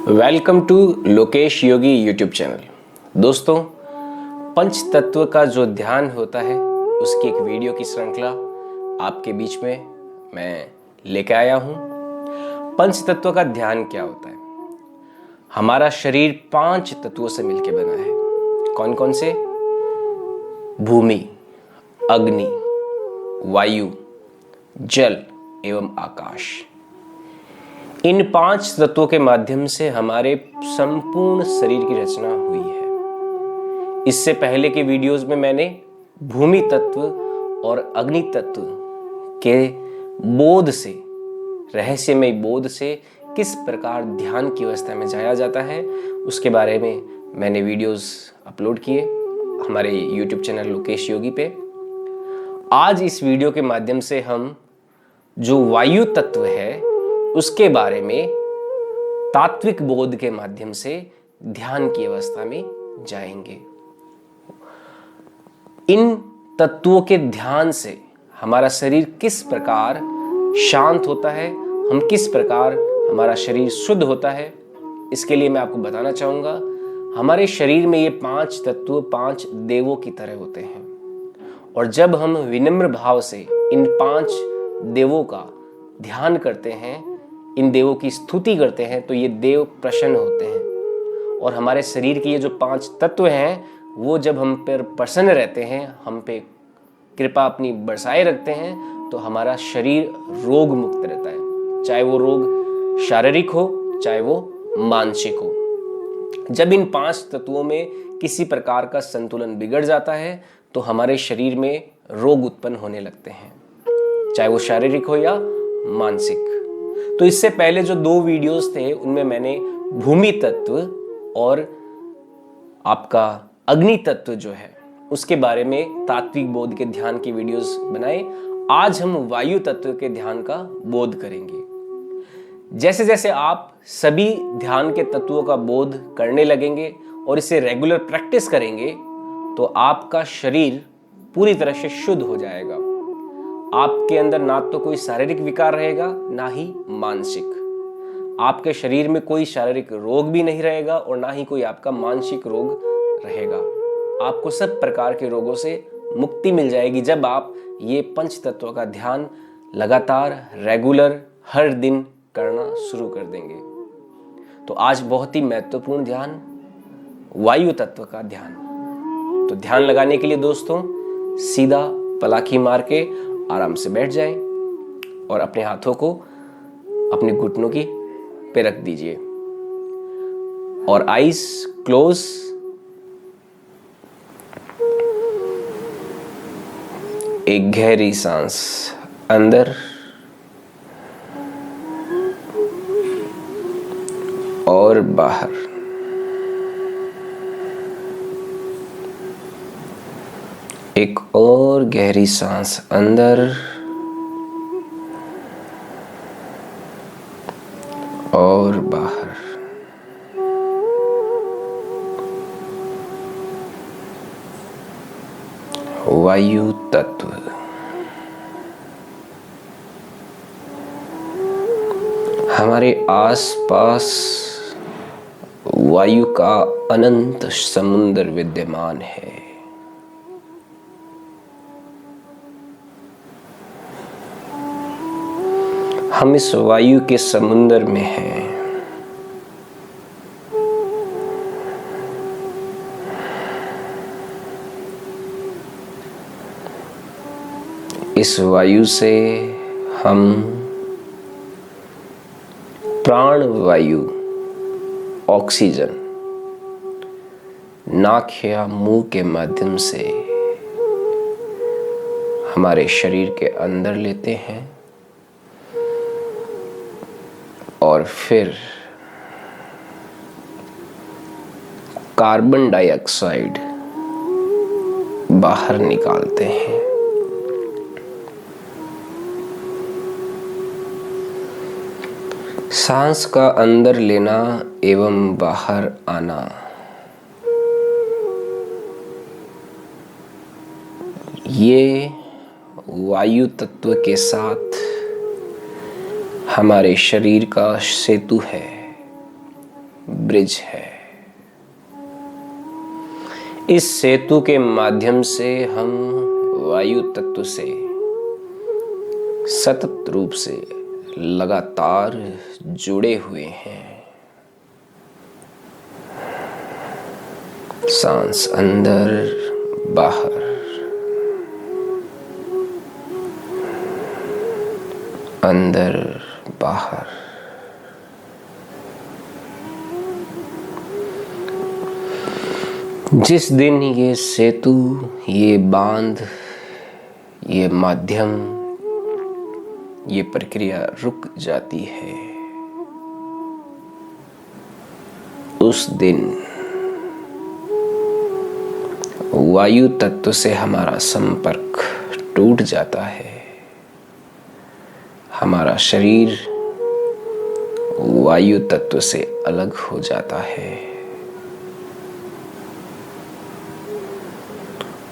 Welcome to Lokesh Yogi YouTube channel. दोस्तों, पंच तत्व का जो ध्यान होता है उसकी एक वीडियो की श्रृंखला आपके बीच में मैं लेकर आया हूं। पंच तत्व का ध्यान क्या होता है? हमारा शरीर 5 तत्वों से मिलकर बना है। कौन कौन से? भूमि, अग्नि, वायु, जल एवं आकाश। इन 5 तत्वों के माध्यम से हमारे संपूर्ण शरीर की रचना हुई है। इससे पहले के वीडियोस में मैंने भूमि तत्व और अग्नि तत्व के बोध से, रहस्यमय बोध से किस प्रकार ध्यान की अवस्था में जाया जाता है उसके बारे में मैंने वीडियोस अपलोड किए हमारे यूट्यूब चैनल लोकेश योगी पे। आज इस वीडियो के माध्यम से हम जो वायु तत्व है उसके बारे में तात्विक बोध के माध्यम से ध्यान की अवस्था में जाएंगे। इन तत्वों के ध्यान से हमारा शरीर किस प्रकार शांत होता है, हम किस प्रकार हमारा शरीर शुद्ध होता है, इसके लिए मैं आपको बताना चाहूंगा। हमारे शरीर में ये 5 तत्व 5 देवों की तरह होते हैं और जब हम विनम्र भाव से इन 5 देवों का ध्यान करते हैं, इन देवों की स्तुति करते हैं, तो ये देव प्रसन्न होते हैं और हमारे शरीर के ये जो 5 तत्व हैं वो जब हम पर प्रसन्न रहते हैं, हम पे कृपा अपनी बरसाए रखते हैं, तो हमारा शरीर रोग मुक्त रहता है। चाहे वो रोग शारीरिक हो चाहे वो मानसिक हो। जब इन 5 तत्वों में किसी प्रकार का संतुलन बिगड़ जाता है तो हमारे शरीर में रोग उत्पन्न होने लगते हैं, चाहे वो शारीरिक हो या मानसिक। तो इससे पहले जो 2 वीडियोस थे उनमें मैंने भूमि तत्व और आपका अग्नि तत्व जो है उसके बारे में तात्विक बोध के ध्यान की वीडियोस बनाए। आज हम वायु तत्व के ध्यान का बोध करेंगे। जैसे जैसे आप सभी ध्यान के तत्वों का बोध करने लगेंगे और इसे रेगुलर प्रैक्टिस करेंगे तो आपका शरीर पूरी तरह से शुद्ध हो जाएगा। आपके अंदर ना तो कोई शारीरिक विकार रहेगा ना ही मानसिक। आपके शरीर में कोई शारीरिक रोग भी नहीं रहेगा और ना ही कोई आपका मानसिक रोग रहेगा। आपको सब प्रकार के रोगों से मुक्ति मिल जाएगी जब आप ये 5 तत्वों का ध्यान लगातार रेगुलर हर दिन करना शुरू कर देंगे। तो आज बहुत ही महत्वपूर्ण ध्यान, वायु तत्व का ध्यान। तो ध्यान लगाने के लिए दोस्तों सीधा पलाखी मार के आराम से बैठ जाएं और अपने हाथों को अपने घुटनों की पे रख दीजिए और आईज क्लोज। एक गहरी सांस अंदर और बाहर। एक और गहरी सांस अंदर और बाहर। वायु तत्व। हमारे आसपास वायु का अनंत समुद्र विद्यमान है। हम इस वायु के समुद्र में हैं। इस वायु से हम प्राण वायु, ऑक्सीजन नाक या मुंह के माध्यम से हमारे शरीर के अंदर लेते हैं और फिर कार्बन डाइऑक्साइड बाहर निकालते हैं। सांस का अंदर लेना एवं बाहर आना ये वायु तत्व के साथ हमारे शरीर का सेतु है। ब्रिज है। इस सेतु के माध्यम से हम वायु तत्व से सतत रूप से लगातार जुड़े हुए हैं। सांस अंदर बाहर, अंदर बाहर। जिस दिन ये सेतु, ये बांध, ये माध्यम, ये प्रक्रिया रुक जाती है, उस दिन वायु तत्व से हमारा संपर्क टूट जाता है। हमारा शरीर वायु तत्व से अलग हो जाता है।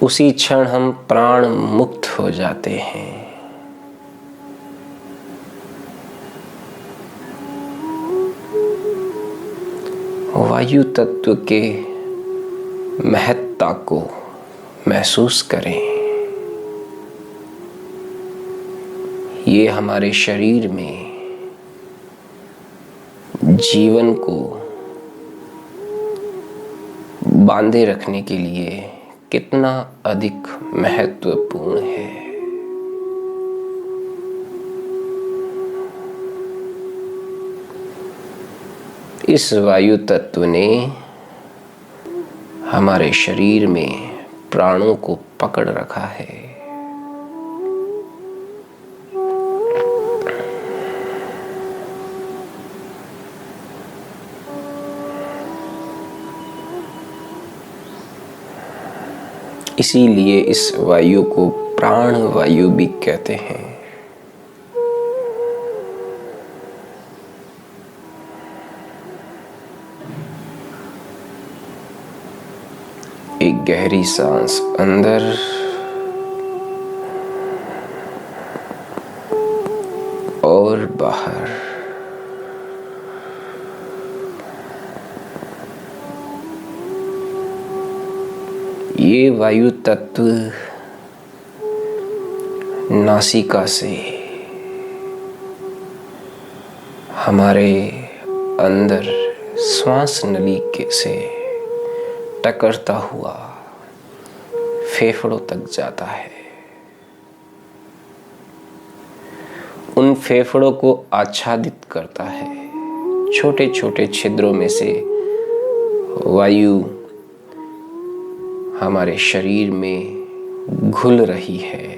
उसी क्षण हम प्राण मुक्त हो जाते हैं। वायु तत्व के महत्ता को महसूस करें। ये हमारे शरीर में जीवन को बांधे रखने के लिए कितना अधिक महत्वपूर्ण है। इस वायु तत्व ने हमारे शरीर में प्राणों को पकड़ रखा है। इसीलिए इस वायु को प्राण वायु भी कहते हैं। एक गहरी सांस अंदर और बाहर। ये वायु तत्व नासिका से हमारे अंदर श्वास नली के से टकरता हुआ फेफड़ों तक जाता है। उन फेफड़ों को आच्छादित करता है। छोटे छोटे छिद्रों में से वायु हमारे शरीर में घुल रही है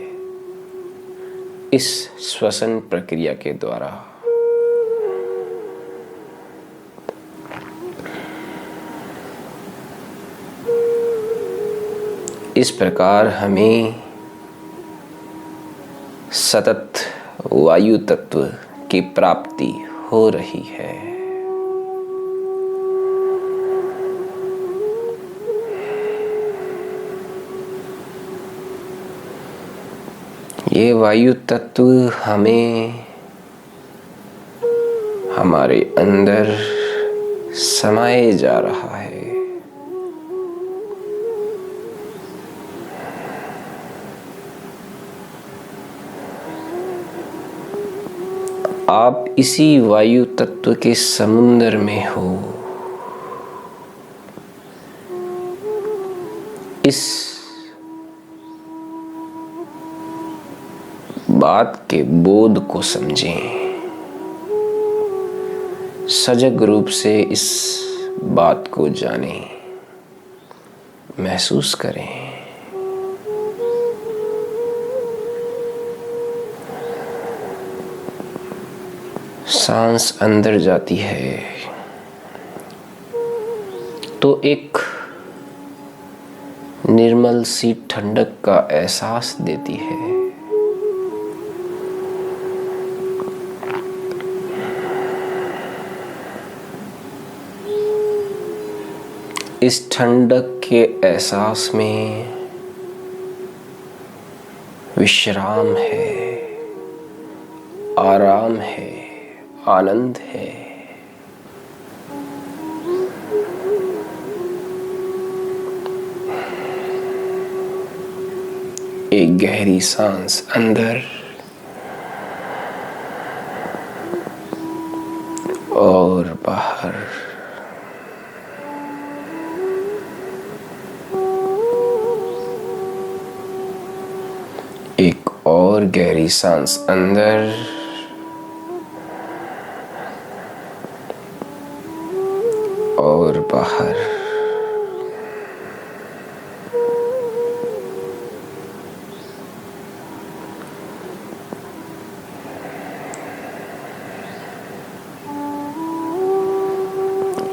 इस श्वसन प्रक्रिया के द्वारा। इस प्रकार हमें सतत वायु तत्व की प्राप्ति हो रही है। ये वायु तत्व हमें हमारे अंदर समाये जा रहा है। आप इसी वायु तत्व के समुद्र में हो। इस बात के बोध को समझें। सजग रूप से इस बात को जानें, महसूस करें। सांस अंदर जाती है तो एक निर्मल सी ठंडक का एहसास देती है। इस ठंडक के एहसास में विश्राम है, आराम है, आनंद है। गहरी सांस अंदर और बाहर। एक और गहरी सांस अंदर और बाहर।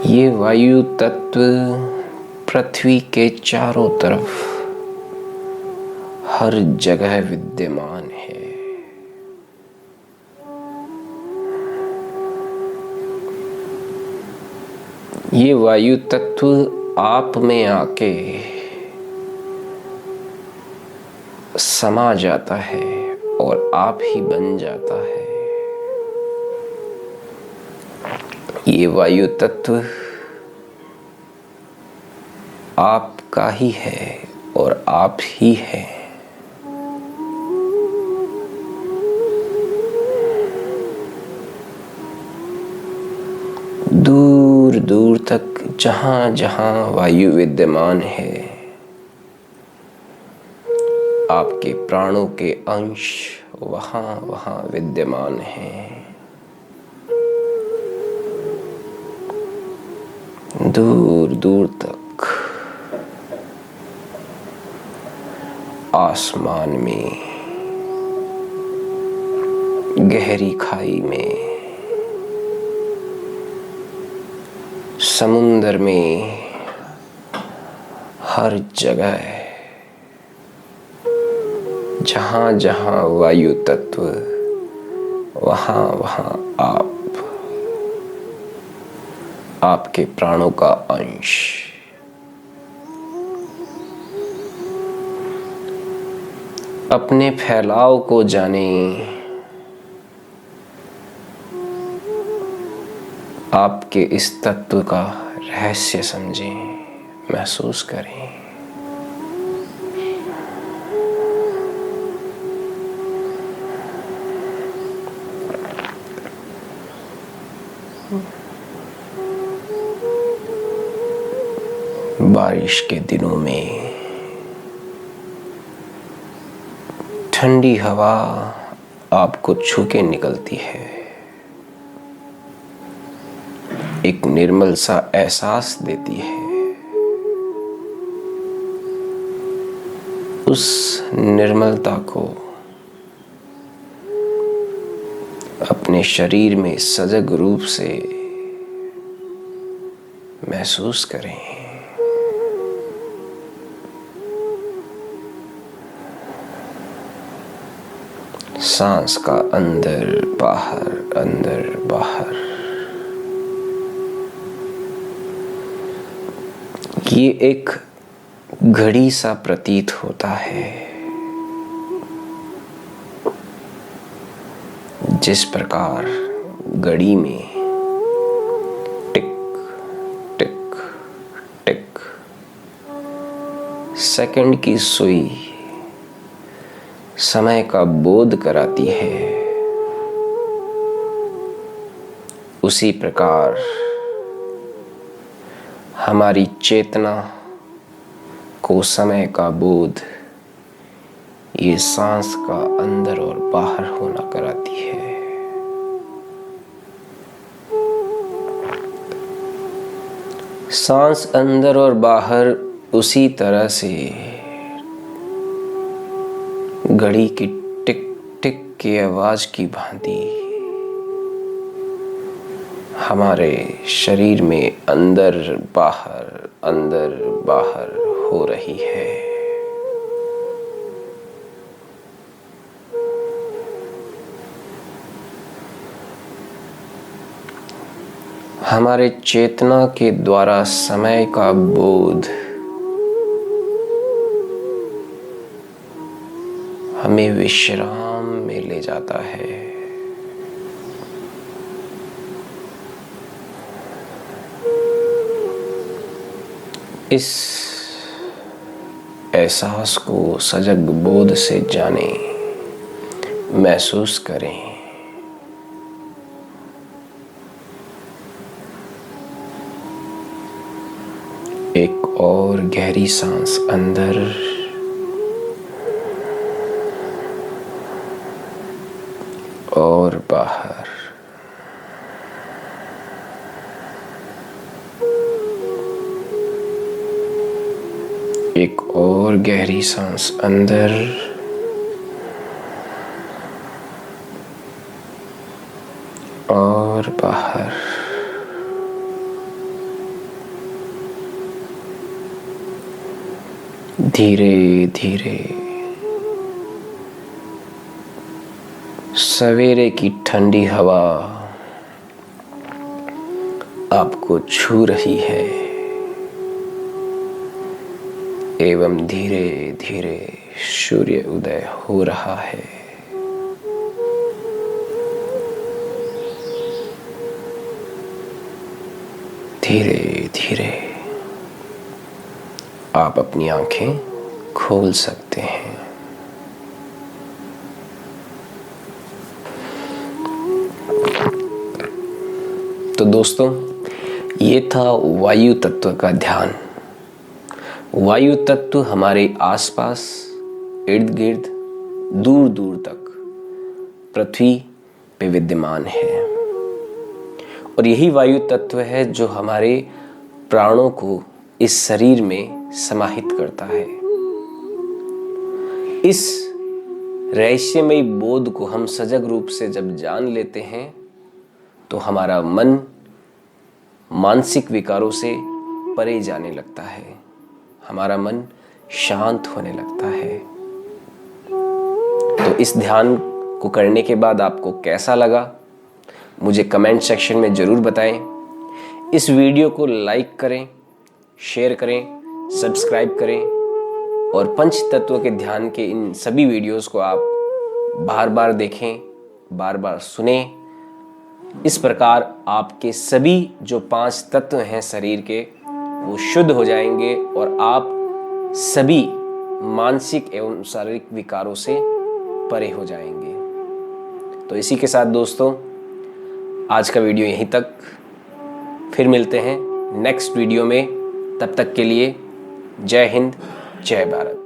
ये वायु तत्व पृथ्वी के चारों तरफ हर जगह विद्यमान है। ये वायु तत्व आप में आके समा जाता है और आप ही बन जाता है। ये वायु तत्व आपका ही है और आप ही है। दूर दूर तक जहां जहां वायु विद्यमान है, आपके प्राणों के अंश वहां वहां विद्यमान हैं। दूर दूर तक आसमान में, गहरी खाई में, समुंदर में, हर जगह जहां जहां वायु तत्व वहां वहां आपके प्राणों का अंश। अपने फैलाव को जाने, आपके इस तत्व का रहस्य समझें, महसूस करें। बारिश के दिनों में ठंडी हवा आपको छू के निकलती है। एक निर्मल सा एहसास देती है। उस निर्मलता को अपने शरीर में सजग रूप से महसूस करें। सांस का अंदर बाहर, अंदर बाहर। ये एक घड़ी सा प्रतीत होता है, जिस प्रकार घड़ी में टिक टिक टिक सेकंड की सुई समय का बोध कराती है, उसी प्रकार हमारी चेतना को समय का बोध ये सांस का अंदर और बाहर होना कराती है। सांस अंदर और बाहर उसी तरह से घड़ी की टिक टिक की आवाज की भांति हमारे शरीर में अंदर बाहर हो रही है। हमारे चेतना के द्वारा समय का बोध हमें विश्राम में ले जाता है। इस एहसास को सजग बोध से जाने, महसूस करें। एक और गहरी सांस अंदर और बाहर। एक और गहरी सांस अंदर और बाहर। धीरे धीरे सवेरे की ठंडी हवा आपको छू रही है एवं धीरे धीरे सूर्य उदय हो रहा है। धीरे धीरे आप अपनी आंखें खोल सकते हैं। तो दोस्तों, ये था वायु तत्व का ध्यान। वायु तत्व हमारे आसपास, इर्द गिर्द, दूर दूर तक पृथ्वी पे विद्यमान है और यही वायु तत्व है जो हमारे प्राणों को इस शरीर में समाहित करता है। इस रहस्यमयी बोध को हम सजग रूप से जब जान लेते हैं तो हमारा मन मानसिक विकारों से परे जाने लगता है, हमारा मन शांत होने लगता है। तो इस ध्यान को करने के बाद आपको कैसा लगा मुझे कमेंट सेक्शन में ज़रूर बताएं। इस वीडियो को लाइक करें, शेयर करें, सब्सक्राइब करें और पंच तत्व के ध्यान के इन सभी वीडियोस को आप बार बार देखें, बार बार सुनें। इस प्रकार आपके सभी जो 5 तत्व हैं शरीर के वो शुद्ध हो जाएंगे और आप सभी मानसिक एवं शारीरिक विकारों से परे हो जाएंगे। तो इसी के साथ दोस्तों, आज का वीडियो यहीं तक। फिर मिलते हैं नेक्स्ट वीडियो में। तब तक के लिए जय हिंद, जय भारत।